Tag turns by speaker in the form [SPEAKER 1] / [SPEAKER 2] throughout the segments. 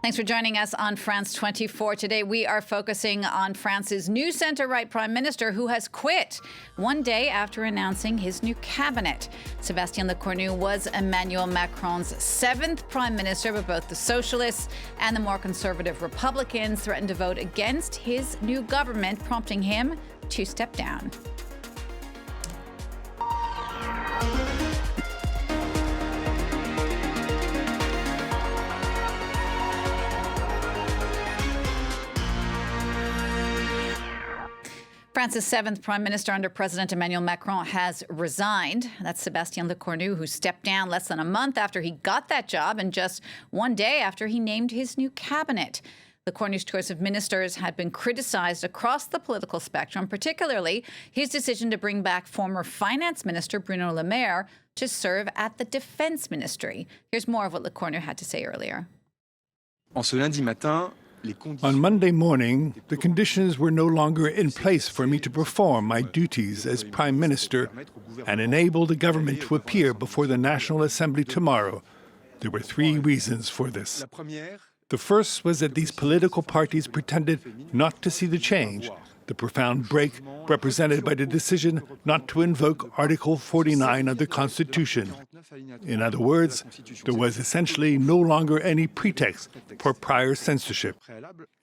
[SPEAKER 1] Thanks for joining us on France 24. Today, we are focusing on France's new centre-right prime minister who has quit one day after announcing his new cabinet. Sébastien Lecornu was Emmanuel Macron's seventh prime minister, but both the socialists and the more conservative Republicans threatened to vote against his new government, prompting him to step down. France's seventh prime minister under President Emmanuel Macron has resigned. That's Sébastien Lecornu, who stepped down less than a month after he got that job and just one day after he named his new cabinet. Lecornu's choice of ministers had been criticized across the political spectrum, particularly his decision to bring back former finance minister Bruno Le Maire to serve at the defense ministry. Here's more of what Lecornu had to say earlier.
[SPEAKER 2] On Monday morning, the conditions were no longer in place for me to perform my duties as Prime Minister and enable the government to appear before the National Assembly tomorrow. There were three reasons for this. The first was that these political parties pretended not to see the change, the profound break represented by the decision not to invoke Article 49 of the Constitution. In other words, there was essentially no longer any pretext for prior censorship.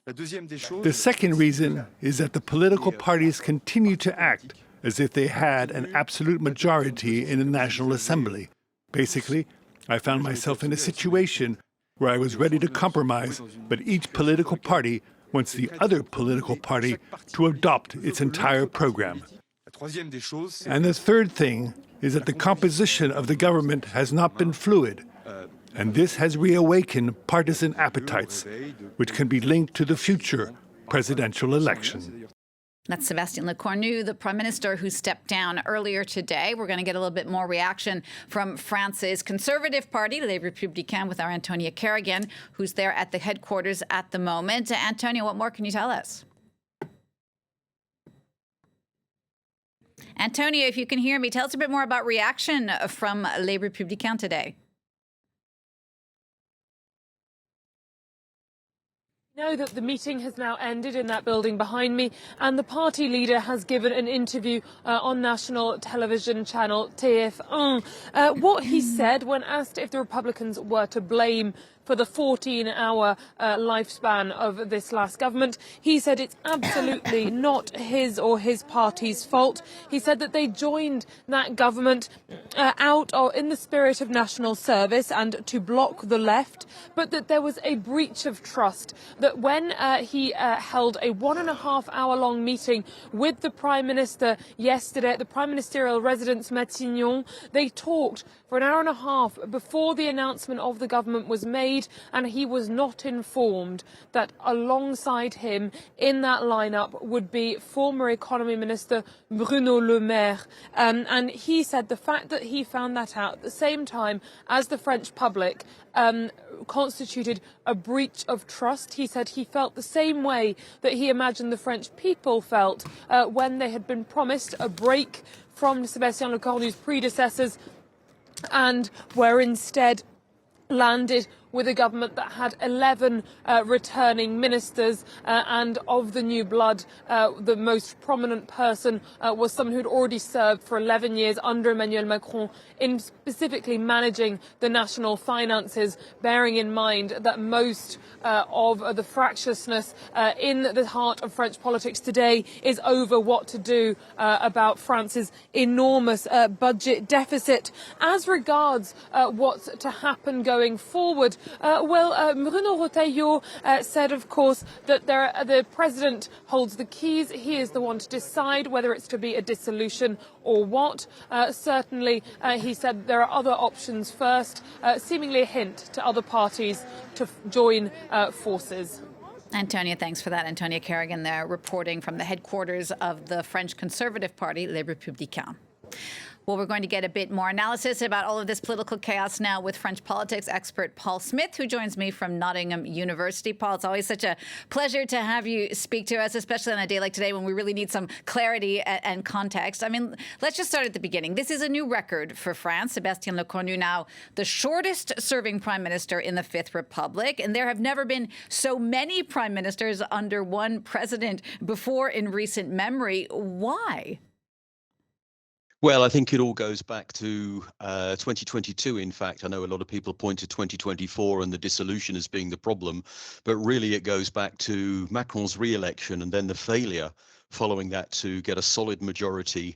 [SPEAKER 2] The second reason is that the political parties continue to act as if they had an absolute majority in the National Assembly. Basically, I found myself in a situation where I was ready to compromise, but each political party wants the other political party to adopt its entire program. And the third thing is that the composition of the government has not been fluid, and this has reawakened partisan appetites, which can be linked to the future presidential election.
[SPEAKER 1] That's Sébastien Lecornu, the prime minister who stepped down earlier today. We're going to get a little bit more reaction from France's Conservative Party, Les Républicains, with our Antonia Kerrigan, who's there at the headquarters at the moment. Antonia, what more can you tell us? Antonia, if you can hear me, tell us a bit more about reaction from Les Républicains today.
[SPEAKER 3] Know that the meeting has now ended in that building behind me, and the party leader has given an interview on national television channel TF1. What he said when asked if the Republicans were to blame for the 14-hour lifespan of this last government, he said it's absolutely not his or his party's fault. He said that they joined that government in the spirit of national service and to block the left, but that there was a breach of trust, that when he held a 1.5-hour-long meeting with the Prime Minister yesterday at the Prime Ministerial residence Matignon, they talked for an hour and a half before the announcement of the government was made, and he was not informed that alongside him in that lineup would be former Economy Minister Bruno Le Maire. And he said the fact that he found that out at the same time as the French public constituted a breach of trust. He said he felt the same way that he imagined the French people felt when they had been promised a break from Sébastien Lecornu's predecessors and were instead landed with a government that had 11 returning ministers, and of the new blood, the most prominent person was someone who'd already served for 11 years under Emmanuel Macron in specifically managing the national finances, bearing in mind that most of the fractiousness in the heart of French politics today is over what to do about France's enormous budget deficit. As regards what's to happen going forward, Bruno Retailleau said, of course, that the president holds the keys. He is the one to decide whether it's to be a dissolution or what. Certainly, he said there are other options first, seemingly a hint to other parties to join forces.
[SPEAKER 1] Antonia, thanks for that. Antonia Kerrigan there reporting from the headquarters of the French Conservative Party, Les Républicains. Well, we're going to get a bit more analysis about all of this political chaos now with French politics expert Paul Smith, who joins me from Nottingham University. Paul, it's always such a pleasure to have you speak to us, especially on a day like today when we really need some clarity and context. I mean, let's just start at the beginning. This is a new record for France. Sébastien Lecornu, now the shortest serving prime minister in the Fifth Republic. And there have never been so many prime ministers under one president before in recent memory. Why?
[SPEAKER 4] Well, I think it all goes back to 2022. In fact, I know a lot of people point to 2024 and the dissolution as being the problem, but really it goes back to Macron's re-election and then the failure following that to get a solid majority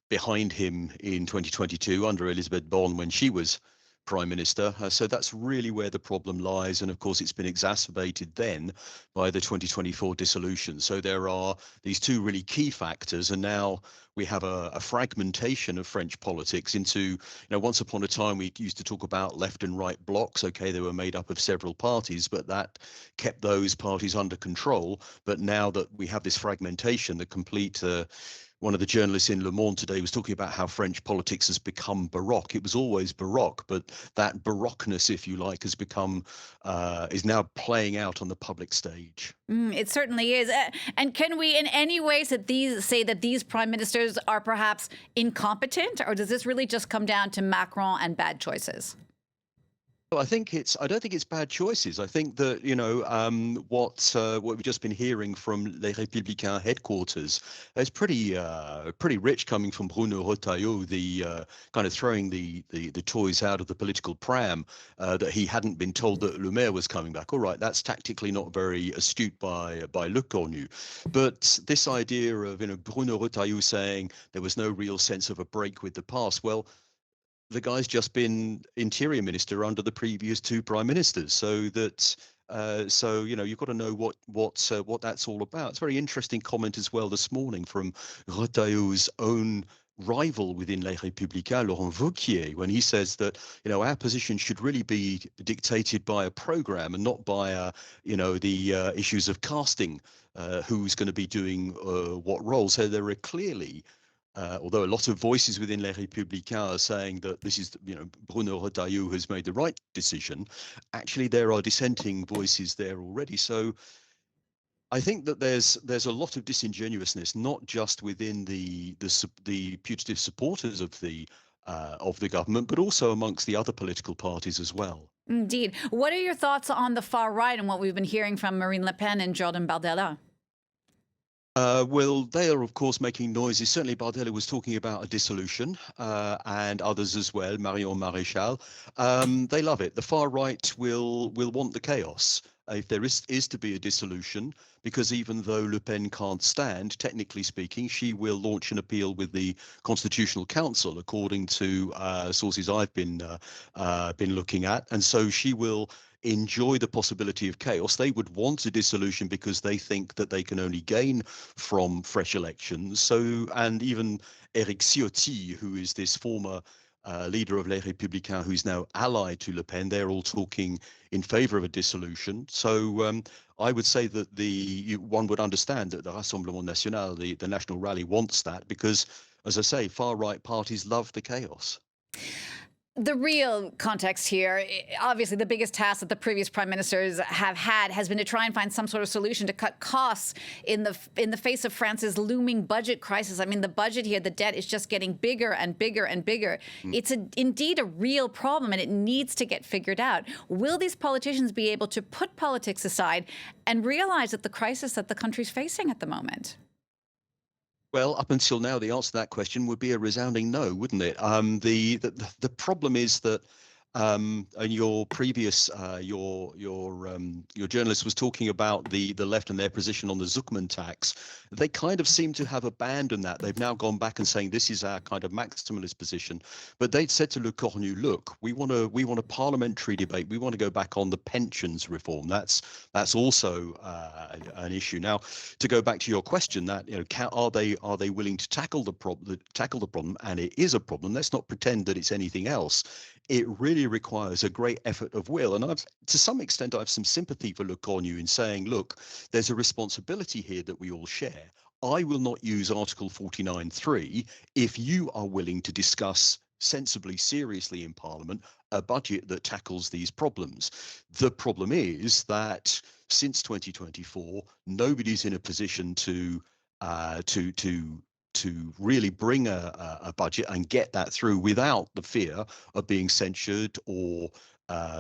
[SPEAKER 4] behind him in 2022 under Elisabeth Borne when she was Prime Minister. So that's really where the problem lies. And of course, it's been exacerbated then by the 2024 dissolution. So there are these two really key factors. And now we have a fragmentation of French politics into, once upon a time, we used to talk about left and right blocs. OK, they were made up of several parties, but that kept those parties under control. But now that we have this fragmentation, the complete one of the journalists in Le Monde today was talking about how French politics has become baroque. It was always baroque, but that baroqueness, if you like, has become, is now playing out on the public stage.
[SPEAKER 1] It certainly is. And can we in any way say that these prime ministers are perhaps incompetent, or does this really just come down to Macron and bad choices?
[SPEAKER 4] Well, I don't think it's bad choices. I think that, what we've just been hearing from Les Républicains headquarters is pretty rich, coming from Bruno Retailleau, the kind of throwing the toys out of the political pram, that he hadn't been told that Le Maire was coming back. All right, that's tactically not very astute by Lecornu. But this idea of, Bruno Retailleau saying there was no real sense of a break with the past, well, the guy's just been interior minister under the previous two prime ministers, so that you've got to know what that's all about. It's a very interesting comment as well this morning from Retailleau's own rival within Les Républicains, Laurent Wauquiez, when he says that our position should really be dictated by a program and not by the issues of casting who's going to be doing what role. So there are clearly, although a lot of voices within Les Républicains are saying that this is, Bruno Retailleau has made the right decision, actually there are dissenting voices there already. So I think that there's a lot of disingenuousness, not just within the putative supporters of the government, but also amongst the other political parties as well.
[SPEAKER 1] Indeed. What are your thoughts on the far right and what we've been hearing from Marine Le Pen and Jordan Bardella?
[SPEAKER 4] Well, they are, of course, making noises. Certainly, Bardella was talking about a dissolution, and others as well, Marion Maréchal. They love it. The far right will want the chaos if there is to be a dissolution, because even though Le Pen can't stand, technically speaking, she will launch an appeal with the Constitutional Council, according to sources I've been looking at, and so she will enjoy the possibility of chaos. They would want a dissolution because they think that they can only gain from fresh elections. So, and even Éric Ciotti, who is this former leader of Les Républicains, who's now allied to Le Pen, they're all talking in favor of a dissolution. So I would say that one would understand that the Rassemblement National, the National Rally, wants that because, as I say, far-right parties love the chaos.
[SPEAKER 1] The real context here, obviously the biggest task that the previous prime ministers have had has been to try and find some sort of solution to cut costs in the face of France's looming budget crisis. I mean, the budget here, the debt is just getting bigger and bigger and bigger. It's indeed a real problem, and it needs to get figured out. Will these politicians be able to put politics aside and realize that the crisis that the country's facing at the moment?
[SPEAKER 4] Well, up until now, the answer to that question would be a resounding no, wouldn't it? The problem is that and your previous your journalist was talking about the left and their position on the Zuckman tax. They kind of seem to have abandoned that. They've now gone back and saying this is our kind of maximalist position. But they'd said to Lecornu, look, we want a parliamentary debate. We want to go back on the pensions reform. That's also an issue. Now, to go back to your question, that are they willing to tackle the problem? And it is a problem. Let's not pretend that it's anything else. It really requires a great effort of will. And to some extent, I have some sympathy for Lecornu in saying, look, there's a responsibility here that we all share. I will not use Article 49.3 if you are willing to discuss sensibly, seriously in Parliament a budget that tackles these problems. The problem is that since 2024, nobody's in a position to really bring a budget and get that through without the fear of being censured or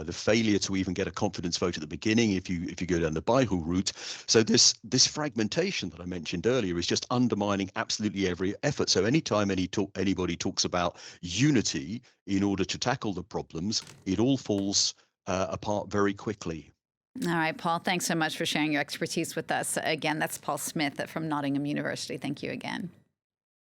[SPEAKER 4] the failure to even get a confidence vote at the beginning if you go down the Bayrou route. So this fragmentation that I mentioned earlier is just undermining absolutely every effort. So anytime anybody talks about unity in order to tackle the problems, it all falls apart very quickly.
[SPEAKER 1] All right, Paul, thanks so much for sharing your expertise with us. Again, that's Paul Smith from Nottingham University. Thank you again.